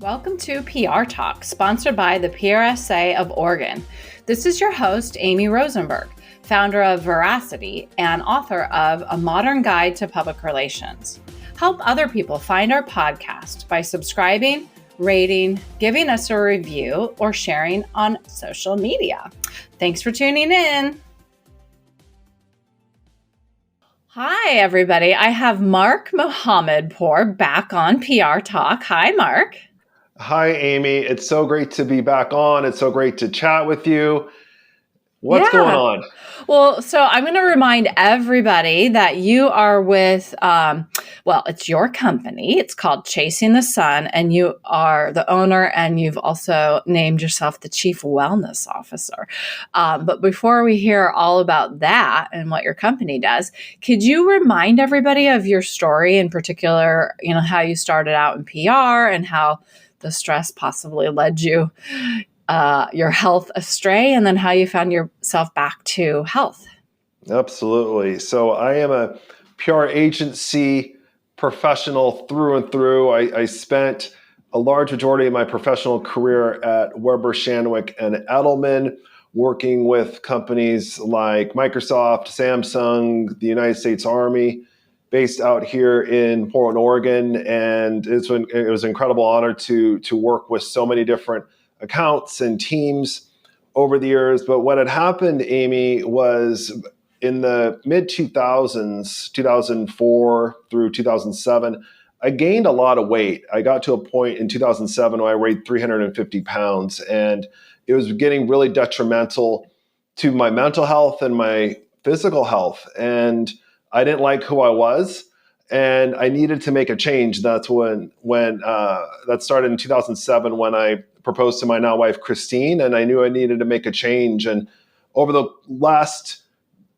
Welcome to PR Talk, sponsored by the PRSA of Oregon. This is your host, Amy Rosenberg, founder of Veracity and author of A Modern Guide to Public Relations. Help other people find our podcast by subscribing, rating, giving us a review, or sharing on social media. Thanks for tuning in. Hi, everybody. I have Mark Mohammadpour back on PR Talk. Hi, Mark. Hi, Amy. It's so great to be back on. It's so great to chat with you. What's going on? Well, so I'm going to remind everybody that you are with, it's your company. It's called Chasing the Sun, and you are the owner, and you've also named yourself the Chief Wellness Officer. But before we hear all about that and what your company does, could you remind everybody of your story, in particular, how you started out in PR and how the stress possibly led you your health astray, and then how you found yourself back to health? Absolutely. So I am a PR agency professional through and through. I spent a large majority of my professional career at Weber Shandwick and Edelman, working with companies like Microsoft, Samsung, the United States Army, based out here in Portland, Oregon. And it was an incredible honor to work with so many different accounts and teams over the years. But what had happened, Amy, was in the mid-2000s, 2004 through 2007, I gained a lot of weight. I got to a point in 2007 where I weighed 350 pounds, and it was getting really detrimental to my mental health and my physical health. And I didn't like who I was, and I needed to make a change. That's when that started in 2007, when I proposed to my now wife, Christine, and I knew I needed to make a change. And over the last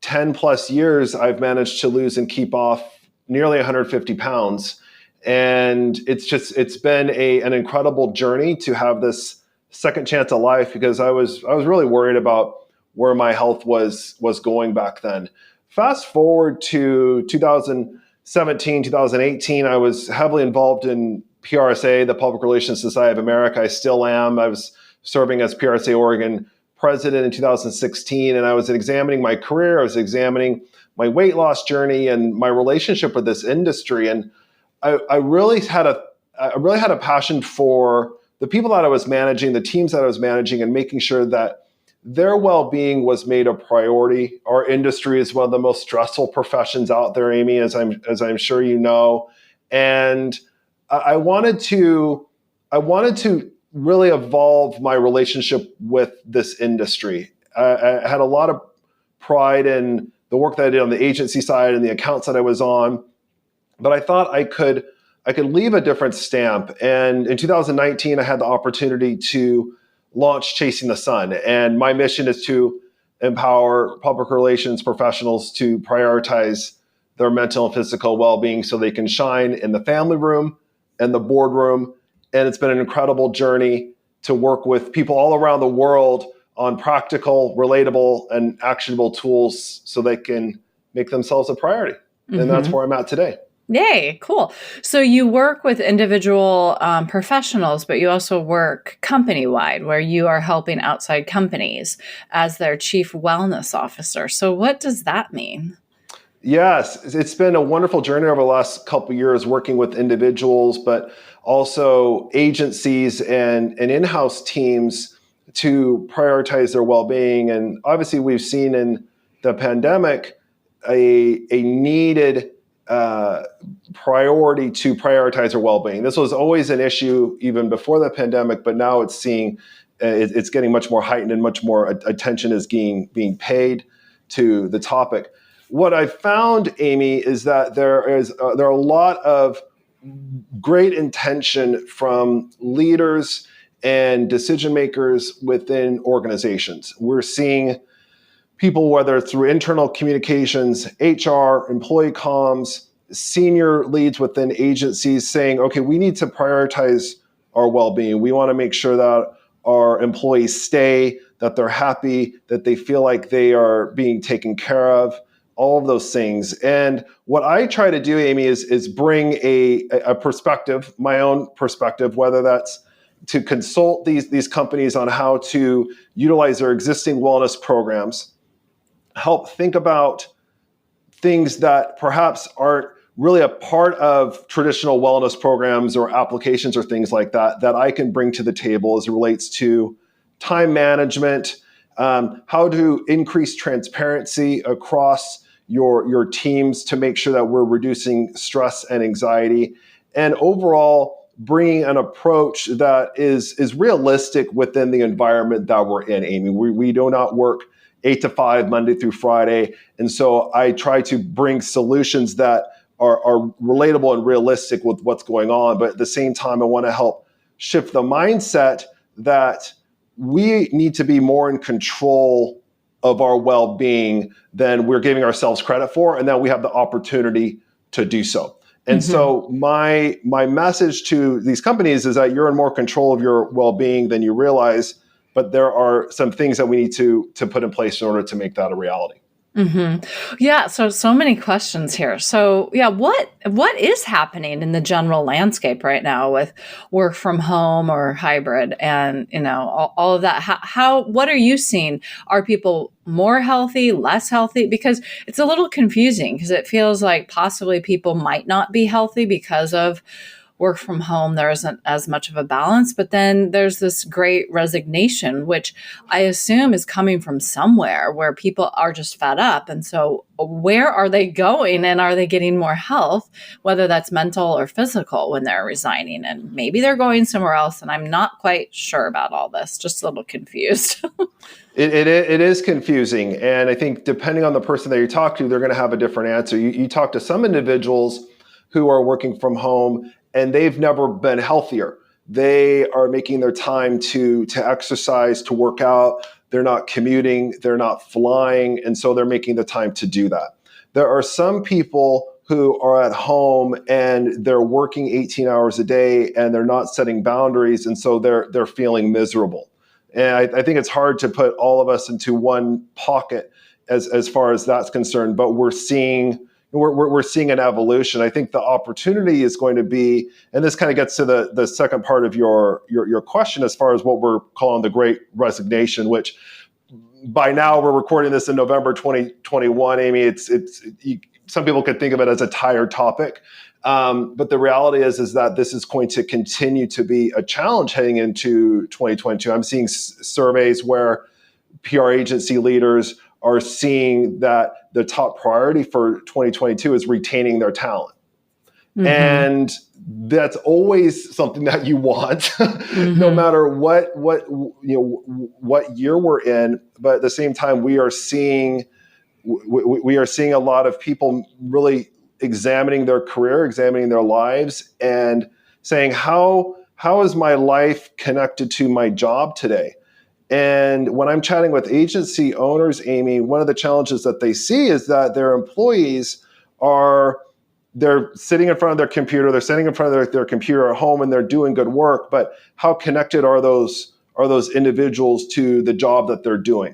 10 plus years, I've managed to lose and keep off nearly 150 pounds. And it's been an incredible journey to have this second chance at life, because I was really worried about where my health was going back then. Fast forward to 2017, 2018, I was heavily involved in PRSA, the Public Relations Society of America. I still am. I was serving as PRSA Oregon president in 2016, and I was examining my career. I was examining my weight loss journey and my relationship with this industry. And I really had a passion for the people that I was managing, the teams that I was managing, and making sure that their well-being was made a priority. Our industry is one of the most stressful professions out there, Amy, as I'm sure you know. And I wanted to really evolve my relationship with this industry. I had a lot of pride in the work that I did on the agency side and the accounts that I was on, but I thought I could leave a different stamp. And in 2019, I had the opportunity to launch Chasing the Sun, and my mission is to empower public relations professionals to prioritize their mental and physical well-being so they can shine in the family room and the boardroom. And it's been an incredible journey to work with people all around the world on practical, relatable, and actionable tools so they can make themselves a priority. Mm-hmm. And that's where I'm at today. Yay, cool. So you work with individual professionals, but you also work company-wide, where you are helping outside companies as their chief wellness officer. So what does that mean? Yes, it's been a wonderful journey over the last couple of years, working with individuals, but also agencies and in-house teams to prioritize their well-being. And obviously, we've seen in the pandemic a needed priority to prioritize their well-being. This was always an issue even before the pandemic, but now it's getting much more heightened, and much more attention is being paid to the topic. What I've found, Amy, is that there are a lot of great intention from leaders and decision makers within organizations. We're seeing people, whether it's through internal communications, HR, employee comms, senior leads within agencies, saying, okay, we need to prioritize our well-being. We want to make sure that our employees stay, that they're happy, that they feel like they are being taken care of, all of those things. And what I try to do, Amy, is bring a perspective, my own perspective, whether that's to consult these companies on how to utilize their existing wellness programs, help think about things that perhaps aren't really a part of traditional wellness programs or applications or things like that, that I can bring to the table as it relates to time management, how to increase transparency across your teams to make sure that we're reducing stress and anxiety, and overall bringing an approach that is realistic within the environment that we're in, Amy. We do not work 8 to 5, Monday through Friday. And so I try to bring solutions that are relatable and realistic with what's going on. But at the same time, I want to help shift the mindset that we need to be more in control of our well-being than we're giving ourselves credit for, and that we have the opportunity to do so. And so my message to these companies is that you're in more control of your well-being than you realize, but there are some things that we need to put in place in order to make that a reality. Yeah. So many questions here. So yeah, what is happening in the general landscape right now with work from home or hybrid, and all of that? What are you seeing? Are people more healthy, less healthy? Because it's a little confusing, because it feels like possibly people might not be healthy because of work from home. There isn't as much of a balance, but then there's this great resignation, which I assume is coming from somewhere where people are just fed up. And so where are they going, and are they getting more health, whether that's mental or physical, when they're resigning? And maybe they're going somewhere else, and I'm not quite sure about all this, just a little confused. It is confusing. And I think depending on the person that you talk to, they're going to have a different answer. You talk to some individuals who are working from home, and they've never been healthier. They are making their time to exercise, to work out. They're not commuting, they're not flying, and so they're making the time to do that. There are some people who are at home and they're working 18 hours a day and they're not setting boundaries, and so they're feeling miserable. And I think it's hard to put all of us into one pocket as far as that's concerned, but we're seeing an evolution. I think the opportunity is going to be, and this kind of gets to the second part of your question, as far as what we're calling the Great Resignation, which by now we're recording this in November 2021. Amy, it's some people could think of it as a tired topic, but the reality is that this is going to continue to be a challenge heading into 2022. I'm seeing surveys where PR agency leaders are seeing that the top priority for 2022 is retaining their talent. And that's always something that you want, no matter what year we're in. But at the same time, we are seeing a lot of people really examining their career, examining their lives, and saying, how is my life connected to my job today? And when I'm chatting with agency owners, Amy, one of the challenges that they see is that their employees they're sitting in front of their computer, they're sitting in front of their computer at home, and they're doing good work, but how connected are those individuals to the job that they're doing?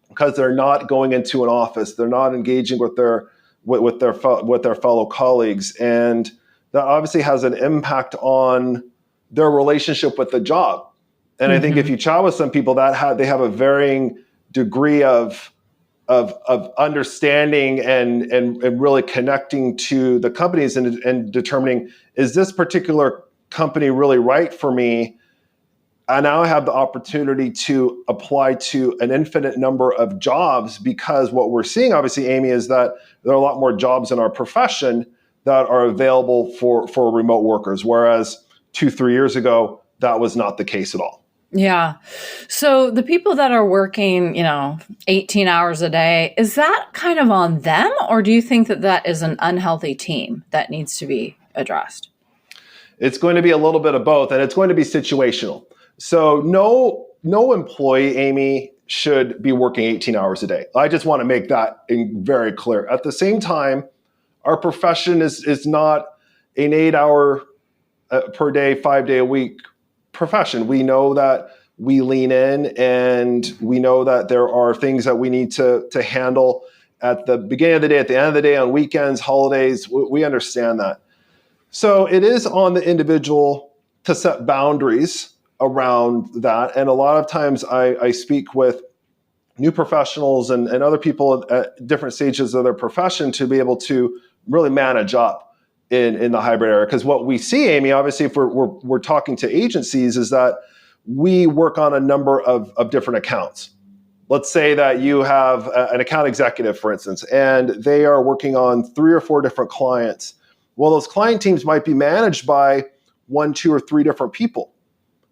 Because they're not going into an office, they're not engaging with their fellow colleagues, and that obviously has an impact on their relationship with the job. And I think if you chat with some people, they have a varying degree of understanding and really connecting to the companies and determining, is this particular company really right for me? I now have the opportunity to apply to an infinite number of jobs, because what we're seeing, obviously, Amy, is that there are a lot more jobs in our profession that are available for remote workers, whereas 2-3 years ago, that was not the case at all. Yeah. So the people that are working, 18 hours a day, is that kind of on them? Or do you think that is an unhealthy team that needs to be addressed? It's going to be a little bit of both, and it's going to be situational. So no employee, Amy, should be working 18 hours a day. I just want to make that very clear. At the same time, our profession is not an 8-hour per day, 5-day a week profession. We know that we lean in, and we know that there are things that we need to handle at the beginning of the day, at the end of the day, on weekends, holidays. We understand that. So it is on the individual to set boundaries around that. And a lot of times I speak with new professionals and other people at different stages of their profession to be able to really manage up in the hybrid era. Because what we see, Amy, obviously, if we're talking to agencies, is that we work on a number of different accounts. Let's say that you have an account executive, for instance, and they are working on 3 or 4 different clients. Well, those client teams might be managed by 1, 2, or 3 different people.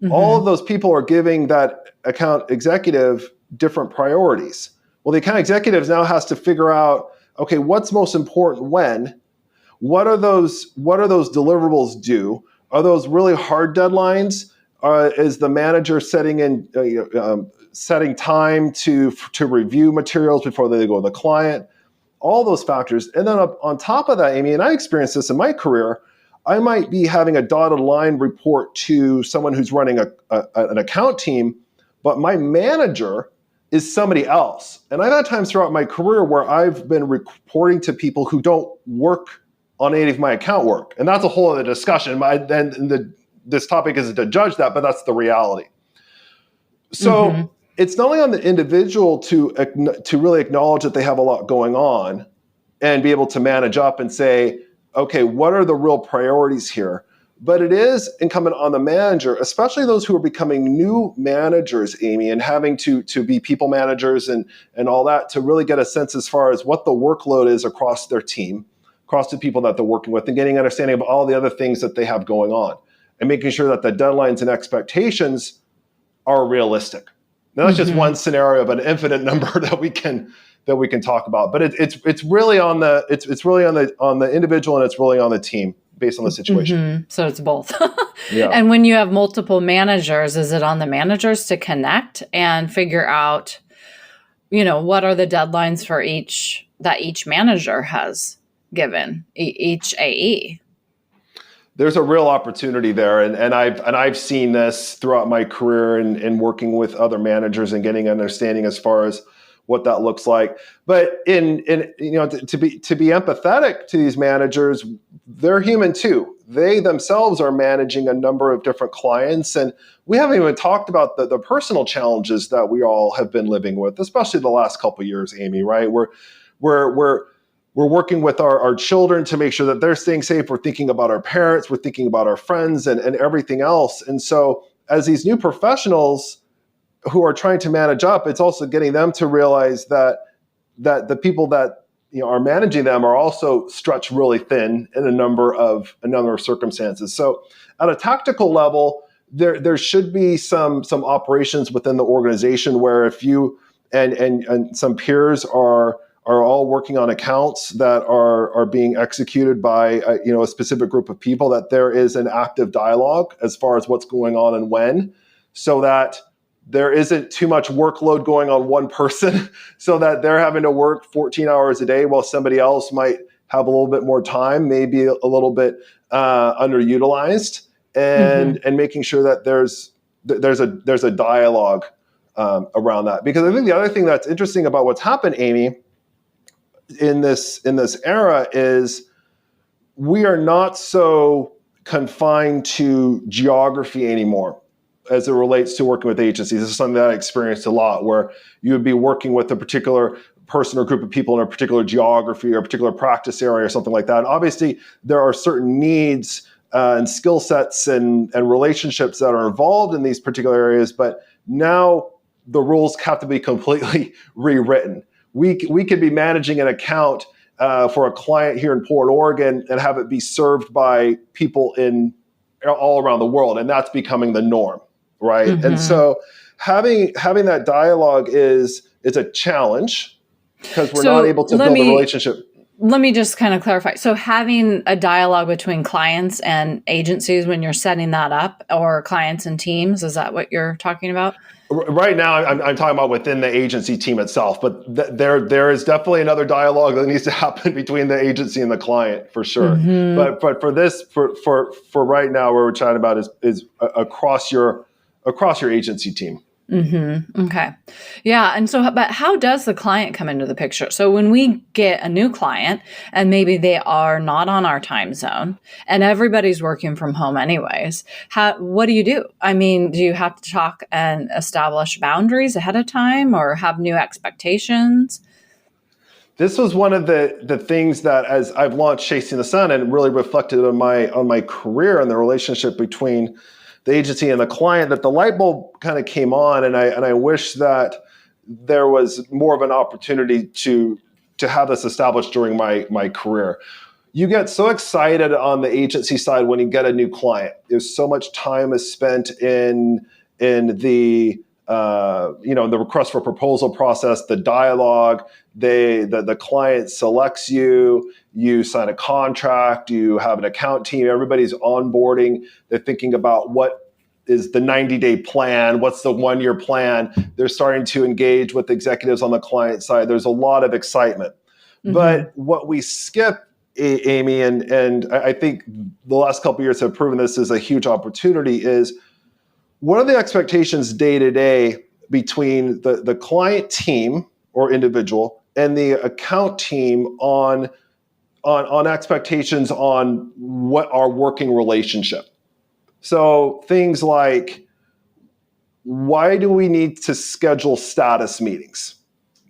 Mm-hmm. All of those people are giving that account executive different priorities. Well, the account executives now has to figure out, okay, what's most important when? What are those deliverables due? Are those really hard deadlines? Is the manager setting time to review materials before they go to the client? All those factors. And then on top of that, Amy, and I experienced this in my career, I might be having a dotted line report to someone who's running an account team, but my manager is somebody else. And I've had times throughout my career where I've been reporting to people who don't work on any of my account work. And that's a whole other discussion. This topic isn't to judge that, but that's the reality. So it's not only on the individual to really acknowledge that they have a lot going on and be able to manage up and say, okay, what are the real priorities here? But it is incumbent on the manager, especially those who are becoming new managers, Amy, and having to be people managers and all that, to really get a sense as far as what the workload is across their team, across the people that they're working with, and getting an understanding of all the other things that they have going on, and making sure that the deadlines and expectations are realistic. Now, that's just one scenario of an infinite number that we can talk about. But it's really on the individual, and it's really on the team based on the situation. So it's both. Yeah. And when you have multiple managers, is it on the managers to connect and figure out, what are the deadlines for each manager has given each AE? There's a real opportunity there, and I've seen this throughout my career in working with other managers and getting an understanding as far as what that looks like. But to be empathetic to these managers, they're human too. They themselves are managing a number of different clients, and we haven't even talked about the personal challenges that we all have been living with, especially the last couple of years, Amy. Right? We're working with our children to make sure that they're staying safe. We're thinking about our parents. We're thinking about our friends and everything else. And so as these new professionals who are trying to manage up, it's also getting them to realize that the people that are managing them are also stretched really thin in a number of circumstances. So at a tactical level, there should be some operations within the organization where if you and some peers are all working on accounts that are being executed by a specific group of people, that there is an active dialogue as far as what's going on and when, so that there isn't too much workload going on one person, so that they're having to work 14 hours a day while somebody else might have a little bit more time, maybe a little bit underutilized, and making sure that there's a dialogue around that. Because I think the other thing that's interesting about what's happened, Amy, in this era is we are not so confined to geography anymore as it relates to working with agencies. This is something that I experienced a lot, where you would be working with a particular person or group of people in a particular geography or a particular practice area or something like that. And obviously, there are certain needs and skill sets and relationships that are involved in these particular areas, but now the rules have to be completely rewritten. We could be managing an account for a client here in Portland, Oregon, and have it be served by people all around the world, and that's becoming the norm, right? And so having that dialogue is a challenge, because we're not able to build a relationship. Let me just kind of clarify. So having a dialogue between clients and agencies when you're setting that up, or clients and teams, is that what you're talking about? Right now, I'm talking about within the agency team itself, but there is definitely another dialogue that needs to happen between the agency and the client, for sure. But for right now, what we're chatting about is across your agency team. Okay. Yeah. And so, but how does the client come into the picture? So when we get a new client and maybe they are not on our time zone and everybody's working from home anyways, what do you do? I mean, do you have to talk and establish boundaries ahead of time or have new expectations? This was one of the things that, as I've launched Chasing the Sun, and really reflected on my career and the relationship between the agency and the client, that the light bulb kind of came on, and I wish that there was more of an opportunity to have this established during my career. You get so excited on the agency side when you get a new client. There's so much time is spent in the the request for proposal process, the dialogue. The client selects you. You sign a contract. You have an account team. Everybody's onboarding. They're thinking about what is the 90-day plan. What's the 1-year plan? They're starting to engage with executives on the client side. There's a lot of excitement. But what we skip, Amy, and I think the last couple of years have proven this is a huge opportunity, is what are the expectations day to day between the client team or individual and the account team on expectations on what our working relationship? So things like, why do we need to schedule status meetings?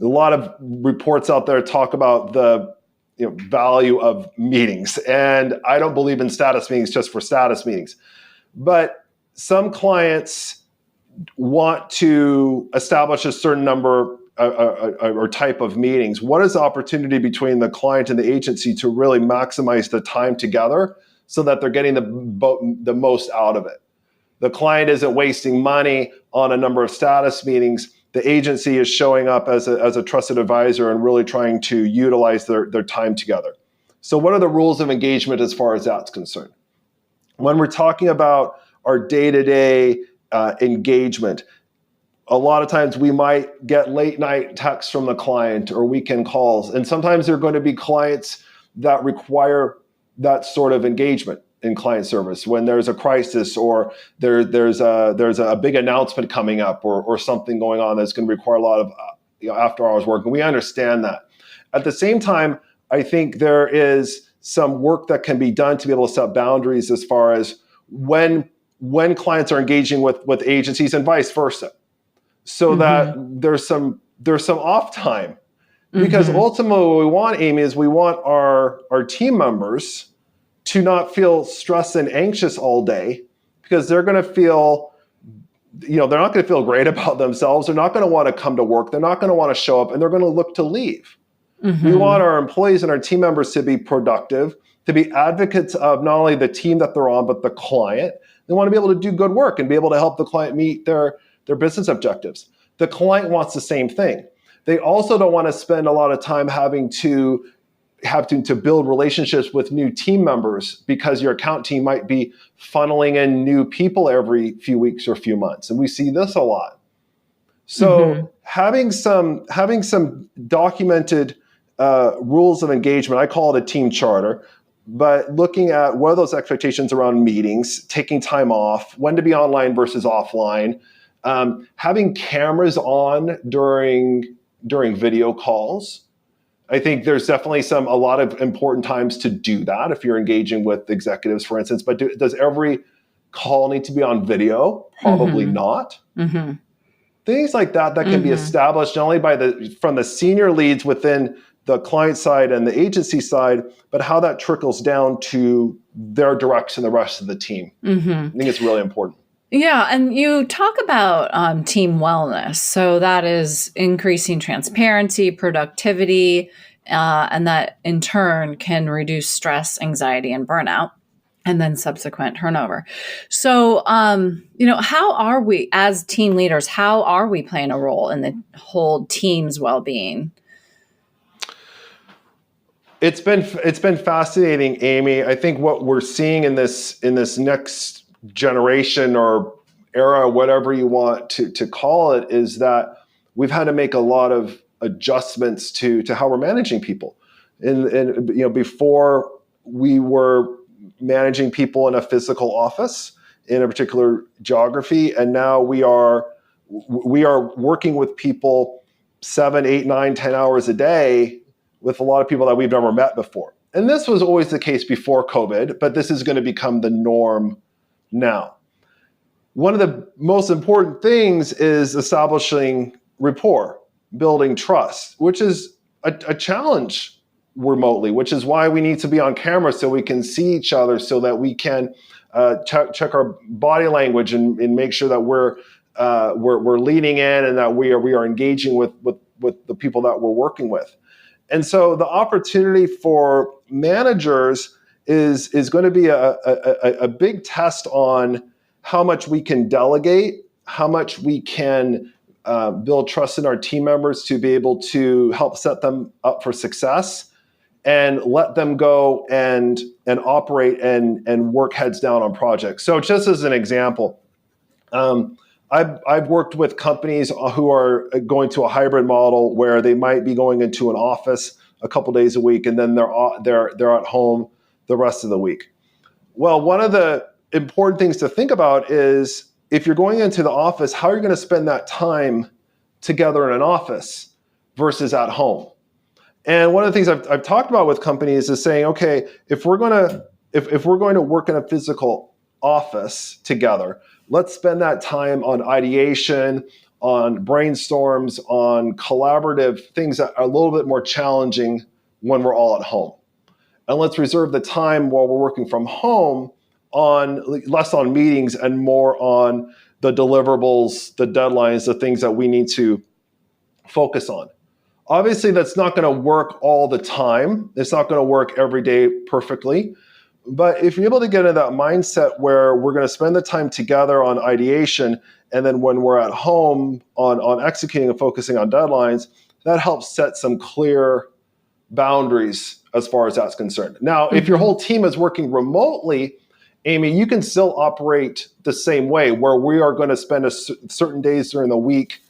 A lot of reports out there talk about the value of meetings, and I don't believe in status meetings just for status meetings. But some clients want to establish a certain number or type of meetings. What is the opportunity between the client and the agency to really maximize the time together so that they're getting the most out of it? The client isn't wasting money on a number of status meetings. The agency is showing up as a trusted advisor and really trying to utilize their time together. So what are the rules of engagement as far as that's concerned? When we're talking about our day-to-day engagement, a lot of times we might get late night texts from the client or weekend calls. And sometimes there are going to be clients that require that sort of engagement in client service when there's a crisis or there's a big announcement coming up or something going on that's going to require a lot of after hours work. And we understand that. At the same time, I think there is some work that can be done to be able to set boundaries as far as when clients are engaging with agencies and vice versa, so that there's some off time. Because ultimately what we want, Amy, is we want our team members to not feel stressed and anxious all day, because they're going to feel, they're not going to feel great about themselves. They're not going to want to come to work. They're not going to want to show up, and they're going to look to leave. We want our employees and our team members to be productive, to be advocates of not only the team that they're on, but the client. They want to be able to do good work and be able to help the client meet their business objectives. The client wants the same thing. They also don't want to spend a lot of time having to build relationships with new team members, because your account team might be funneling in new people every few weeks or few months. And we see this a lot. So having some documented rules of engagement, I call it a team charter, but looking at what are those expectations around meetings, taking time off, when to be online versus offline, having cameras on during video calls. I think there's definitely a lot of important times to do that if you're engaging with executives, for instance. But does every call need to be on video? Probably not. Things like that can be established not only from the senior leads within the client side and the agency side, but how that trickles down to their directs and the rest of the team. I think it's really important. Yeah, and you talk about team wellness. So that is increasing transparency, productivity, and that in turn can reduce stress, anxiety, and burnout, and then subsequent turnover. So, how are we as team leaders, how are we playing a role in the whole team's well-being? It's been fascinating, Amy. I think what we're seeing in this next generation or era, whatever you want to call it, is that we've had to make a lot of adjustments to how we're managing people. And before we were managing people in a physical office in a particular geography, and now we are we are working with people 7, 8, 9, 10 hours a day with a lot of people that we've never met before. And this was always the case before COVID, but this is going to become the norm now. One of the most important things is establishing rapport, building trust, which is a challenge remotely, which is why we need to be on camera so we can see each other, so that we can check our body language and make sure that we're leaning in and that we are engaging with the people that we're working with. And so the opportunity for managers is going to be a big test on how much we can delegate, how much we can build trust in our team members to be able to help set them up for success, and let them go and operate and work heads down on projects. So just as an example, I've worked with companies who are going to a hybrid model where they might be going into an office a couple days a week, and then they're at home the rest of the week. Well, one of the important things to think about is, if you're going into the office, how are you going to spend that time together in an office versus at home? And one of the things I've talked about with companies is saying, okay, if we're going to work in a physical office together, let's spend that time on ideation, on brainstorms, on collaborative things that are a little bit more challenging when we're all at home. And let's reserve the time while we're working from home on less on meetings and more on the deliverables, the deadlines, the things that we need to focus on. Obviously, that's not going to work all the time. It's not going to work every day perfectly. But if you're able to get into that mindset where we're going to spend the time together on ideation, and then when we're at home on executing and focusing on deadlines, that helps set some clear boundaries as far as that's concerned. Now, if your whole team is working remotely, Amy, you can still operate the same way, where we are going to spend certain days during the week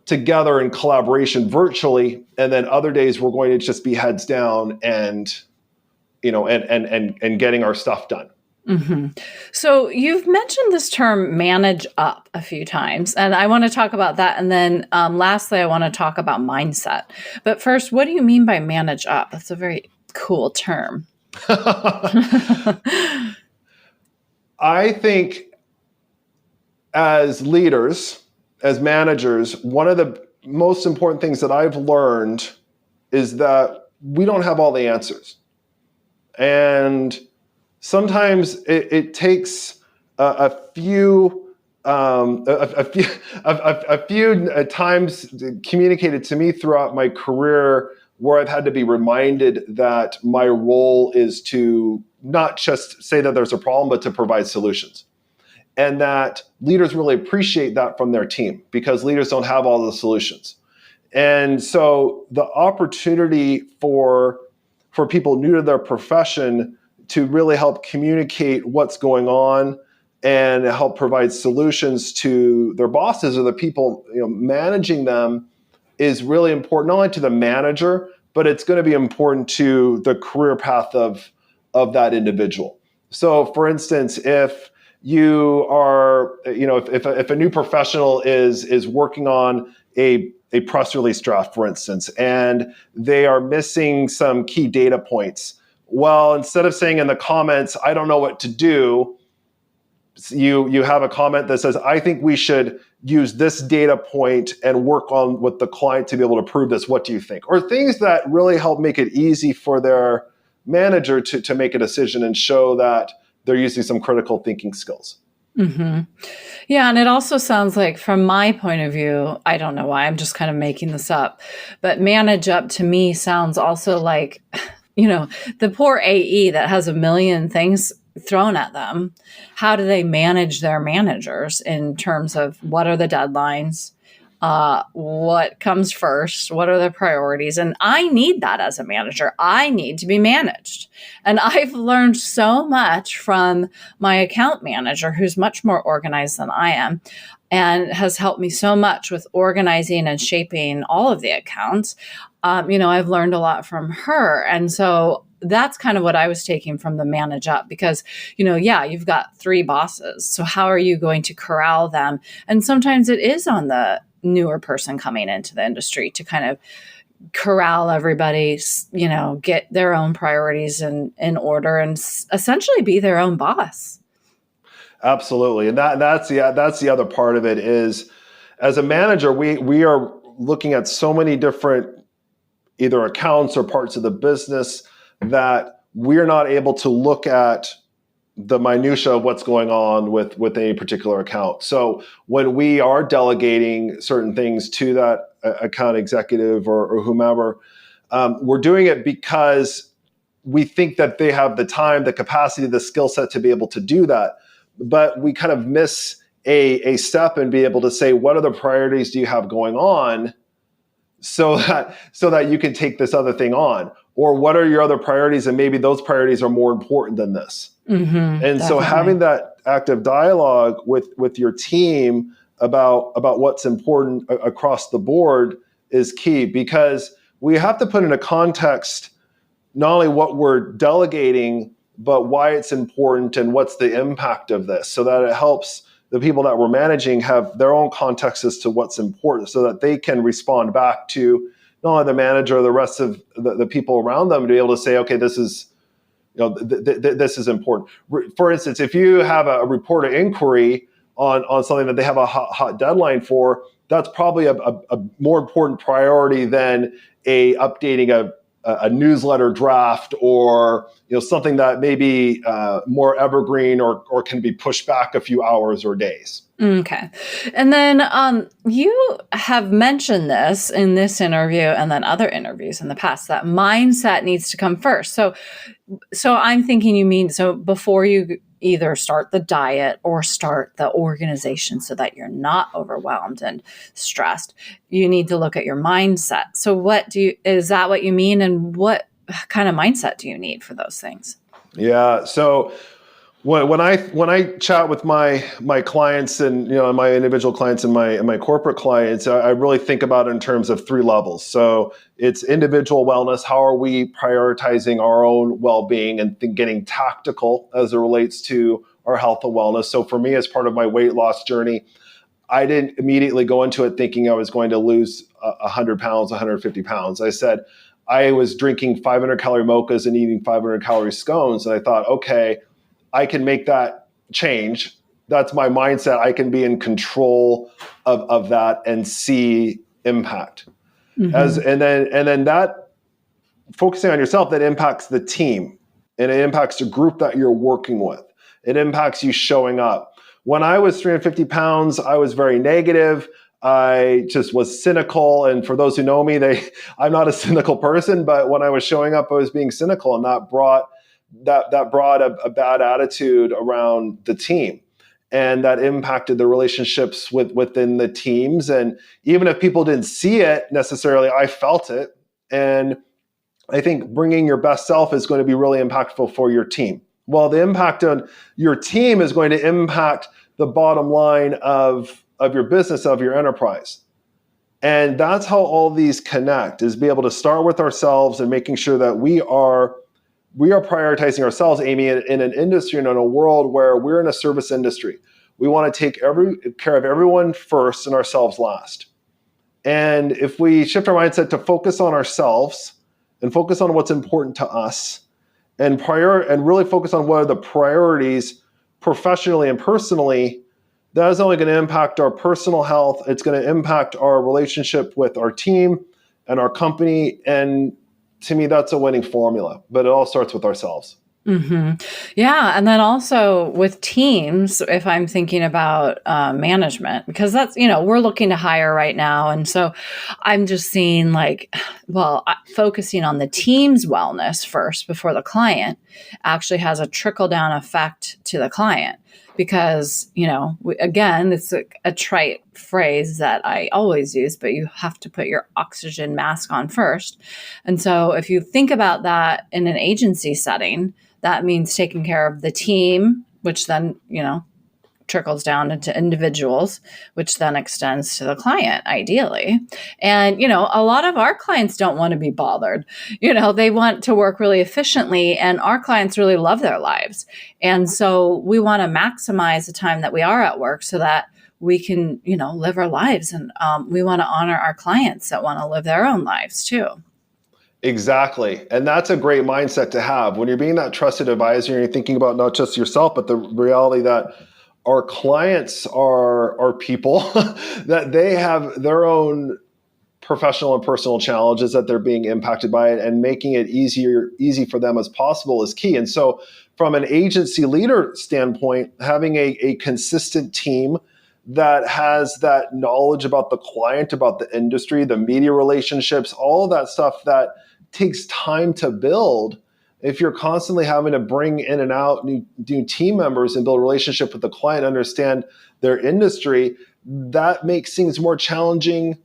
together in collaboration virtually, and then other days we're going to just be heads down and getting our stuff done. Mm-hmm. So you've mentioned this term manage up a few times, and I want to talk about that. And then lastly, I want to talk about mindset. But first, what do you mean by manage up? That's a very cool term. I think as leaders, as managers, one of the most important things that I've learned is that we don't have all the answers. And sometimes it takes a few times communicated to me throughout my career where I've had to be reminded that my role is to not just say that there's a problem, but to provide solutions. And that leaders really appreciate that from their team, because leaders don't have all the solutions. And so the opportunity for people new to their profession to really help communicate what's going on and help provide solutions to their bosses or the people managing them is really important, not only to the manager, but it's going to be important to the career path of that individual. So for instance, if you are, if a new professional is working on a press release draft, for instance, and they are missing some key data points, well, instead of saying in the comments, I don't know what to do, you have a comment that says, I think we should use this data point and work on with the client to be able to prove this. What do you think? Or things that really help make it easy for their manager to make a decision and show that they're using some critical thinking skills. Mm-hmm. Yeah. And it also sounds like, from my point of view, I don't know why, I'm just kind of making this up, but manage up to me sounds also like, the poor AE that has a million things thrown at them. How do they manage their managers in terms of what are the deadlines? What comes first? What are the priorities? And I need that as a manager. I need to be managed. And I've learned so much from my account manager, who's much more organized than I am, and has helped me so much with organizing and shaping all of the accounts. I've learned a lot from her. And so that's kind of what I was taking from the manage up, because, yeah, you've got 3 bosses. So how are you going to corral them? And sometimes it is on the newer person coming into the industry to kind of corral everybody, get their own priorities in order and essentially be their own boss. Absolutely. And that's the other part of it is, as a manager, we are looking at so many different either accounts or parts of the business that we're not able to look at the minutia of what's going on with any particular account. So when we are delegating certain things to that account executive or whomever, we're doing it because we think that they have the time, the capacity, the skill set to be able to do that. But we kind of miss a step and be able to say, what other priorities do you have going on so that you can take this other thing on? Or what are your other priorities? And maybe those priorities are more important than this. Mm-hmm, and definitely. So having that active dialogue with your team about what's important across the board is key, because we have to put into context not only what we're delegating, but why it's important and what's the impact of this, so that it helps the people that we're managing have their own context as to what's important, so that they can respond back to not only the manager or the rest of the people around them to be able to say, okay, this is, this is important. For instance, if you have a report of inquiry on something that they have a hot deadline for, that's probably a more important priority than updating a newsletter draft, or something that may be more evergreen or can be pushed back a few hours or days. Okay. And then you have mentioned this in this interview and then other interviews in the past, that mindset needs to come first. So I'm thinking you mean, so before you either start the diet or start the organization so that you're not overwhelmed and stressed, you need to look at your mindset. So is that what you mean? And what kind of mindset do you need for those things? Yeah. So when I chat with my clients and my individual clients and my corporate clients, I really think about it in terms of 3 levels. So it's individual wellness. How are we prioritizing our own well-being and getting tactical as it relates to our health and wellness? So for me, as part of my weight loss journey, I didn't immediately go into it thinking I was going to lose 100 pounds, 150 pounds. I said I was drinking 500-calorie mochas and eating 500-calorie scones, and I thought, okay, I can make that change. That's my mindset. I can be in control of that and see impact. Mm-hmm. And then that, focusing on yourself, that impacts the team, and it impacts the group that you're working with. It impacts you showing up. When I was 350 pounds, I was very negative. I just was cynical. And for those who know me, I'm not a cynical person, but when I was showing up, I was being cynical, and that brought a bad attitude around the team, and that impacted the relationships within the teams. And even if people didn't see it necessarily, I felt it. And I think bringing your best self is going to be really impactful for your team. Well, the impact on your team is going to impact the bottom line of your business, of your enterprise. And that's how all these connect, is be able to start with ourselves and making sure that we are prioritizing ourselves, Amy, in an industry and in a world where we're in a service industry. We want to take care of everyone first and ourselves last. And if we shift our mindset to focus on ourselves and focus on what's important to us, and really focus on what are the priorities professionally and personally, that is only going to impact our personal health. It's going to impact our relationship with our team and our company. And to me, that's a winning formula, but it all starts with ourselves. Mm-hmm. Yeah. And then also with teams, if I'm thinking about management, because that's, we're looking to hire right now. And so I'm just seeing focusing on the team's wellness first before the client actually has a trickle down effect to the client. Because, again, it's a trite phrase that I always use, but you have to put your oxygen mask on first. And so if you think about that in an agency setting, that means taking care of the team, which then, trickles down into individuals, which then extends to the client, ideally. And, a lot of our clients don't want to be bothered. They want to work really efficiently, and our clients really love their lives. And so we want to maximize the time that we are at work so that we can, live our lives. And we want to honor our clients that want to live their own lives too. Exactly. And that's a great mindset to have. When you're being that trusted advisor, and you're thinking about not just yourself, but the reality that our clients are people, that they have their own professional and personal challenges that they're being impacted by it, and making it easy for them as possible is key. And so from an agency leader standpoint, having a consistent team that has that knowledge about the client, about the industry, the media relationships, all of that stuff that takes time to build. If you're constantly having to bring in and out new team members and build a relationship with the client, understand their industry, that makes things more challenging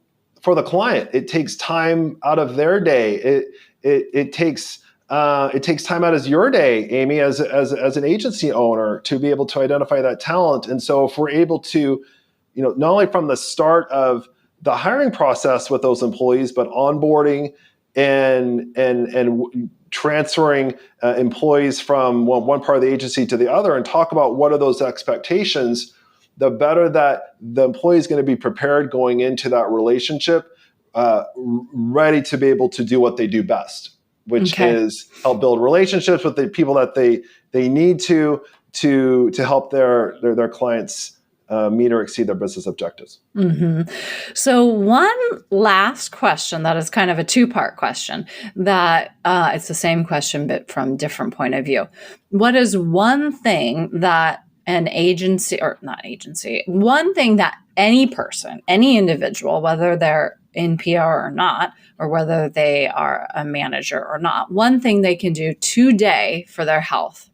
for the client. It takes time out of their day. It takes time out of your day, Amy, as an agency owner, to be able to identify that talent. And so if we're able to, not only from the start of the hiring process with those employees, but onboarding and transferring employees from one part of the agency to the other, and talk about what are those expectations, the better that the employee is going to be prepared going into that relationship, ready to be able to do what they do best, which is help build relationships with the people that they need to help their clients meet or exceed their business objectives. Mm-hmm. So one last question that is kind of a two-part question that it's the same question, but from different point of view. What is one thing that one thing that any person, any individual, whether they're in PR or not, or whether they are a manager or not, one thing they can do today for their health?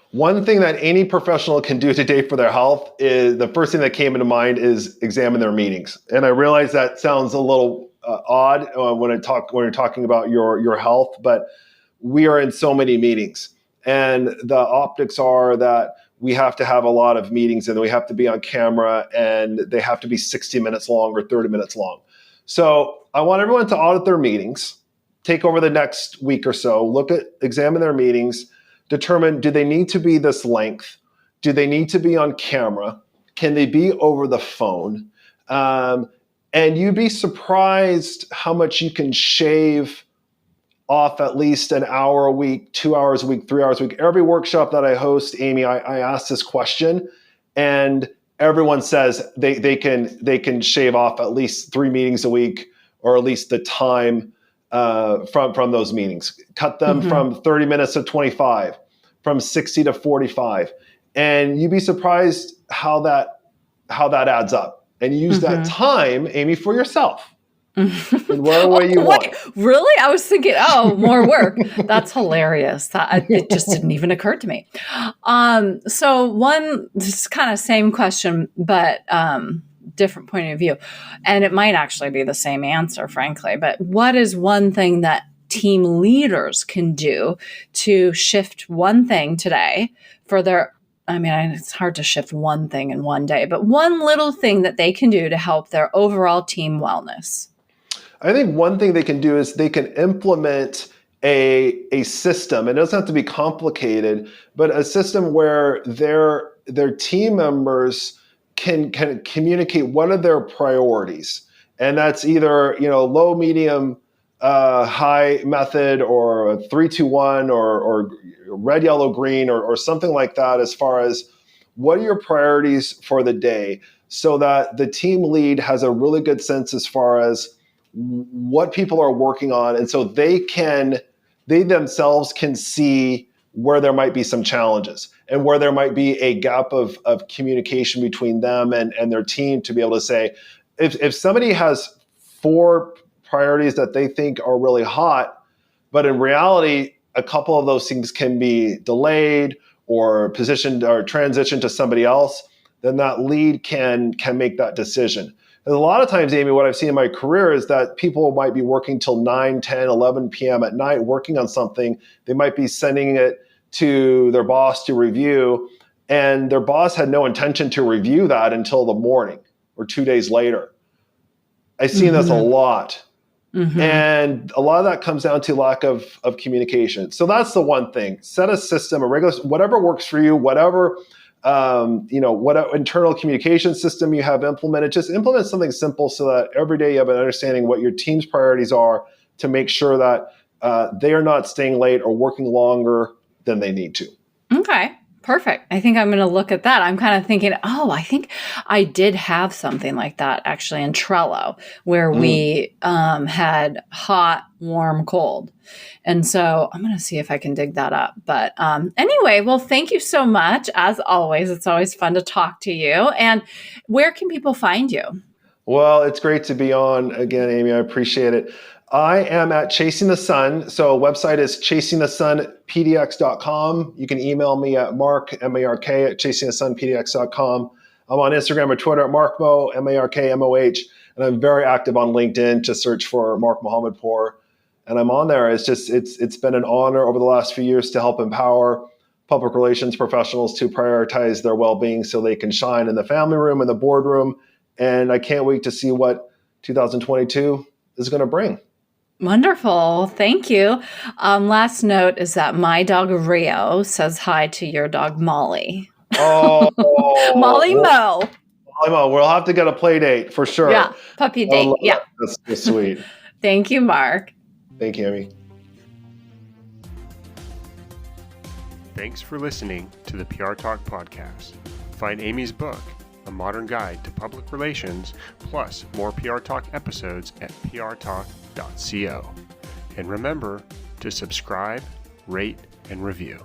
One thing that any professional can do today for their health is, the first thing that came into mind is examine their meetings. And I realize that sounds a little odd when you're talking about your health, but we are in so many meetings, and the optics are that we have to have a lot of meetings, and we have to be on camera, and they have to be 60 minutes long or 30 minutes long. So I want everyone to audit their meetings, take over the next week or so, examine their meetings, determine, do they need to be this length? Do they need to be on camera? Can they be over the phone? And you'd be surprised how much you can shave off at least an hour a week, 2 hours a week, 3 hours a week. Every workshop that I host, Amy, I ask this question, and everyone says they can shave off at least 3 meetings a week, or at least the time from those meetings. Cut them from 30 minutes to 25, from 60 to 45. And you'd be surprised how that adds up. And use that time, Amy, for yourself. In whatever way you want. Really? I was thinking, more work. That's hilarious. It just didn't even occur to me. So this kind of same question, but different point of view. And it might actually be the same answer, frankly. But what is one thing that team leaders can do to shift one thing today for it's hard to shift one thing in one day, but one little thing that they can do to help their overall team wellness? I think one thing they can do is they can implement a system. It doesn't have to be complicated, but a system where their team members can communicate what are their priorities. And that's either, low, medium, high method, or a 3-2-1, or red, yellow, green, or something like that, as far as what are your priorities for the day, so that the team lead has a really good sense as far as what people are working on. And so they themselves can see where there might be some challenges, and where there might be a gap of communication between them and their team, to be able to say, if somebody has 4 priorities that they think are really hot, but in reality, a couple of those things can be delayed or positioned or transitioned to somebody else, then that lead can make that decision. And a lot of times, Amy, what I've seen in my career is that people might be working till 9, 10, 11 p.m. at night working on something. They might be sending it to their boss to review. and their boss had no intention to review that until the morning or 2 days later. I've seen this a lot. And a lot of that comes down to lack of communication. So that's the one thing. Set a system, a regular, whatever works for you, whatever, what internal communication system you have implemented, just implement something simple so that every day you have an understanding what your team's priorities are to make sure that they are not staying late or working longer than they need to. Okay. Perfect. I think I'm going to look at that. I'm kind of thinking, I think I did have something like that actually in Trello where we had hot, warm, cold. And so I'm going to see if I can dig that up. But anyway, well, thank you so much. As always, it's always fun to talk to you. And where can people find you? Well, it's great to be on again, Amy. I appreciate it. I am at Chasing the Sun. So website is chasingthesunpdx.com. You can email me at Mark, M-A-R-K, at chasingthesunpdx.com. I'm on Instagram or Twitter at MarkMo, M-A-R-K-M-O-H. And I'm very active on LinkedIn. Just search for Mark Mohammadpour. And I'm on there. It's been an honor over the last few years to help empower public relations professionals to prioritize their well-being so they can shine in the family room and the boardroom. And I can't wait to see what 2022 is going to bring. Wonderful. Thank you. Last note is that my dog Rio says hi to your dog Molly. Oh, Molly Mo. Molly Mo. We'll have to get a play date for sure. Yeah. Puppy date. Yeah. That's so sweet. Thank you, Mark. Thank you, Amy. Thanks for listening to the PR Talk podcast. Find Amy's book, A Modern Guide to Public Relations, plus more PR Talk episodes at prtalk.co. And remember to subscribe, rate, and review.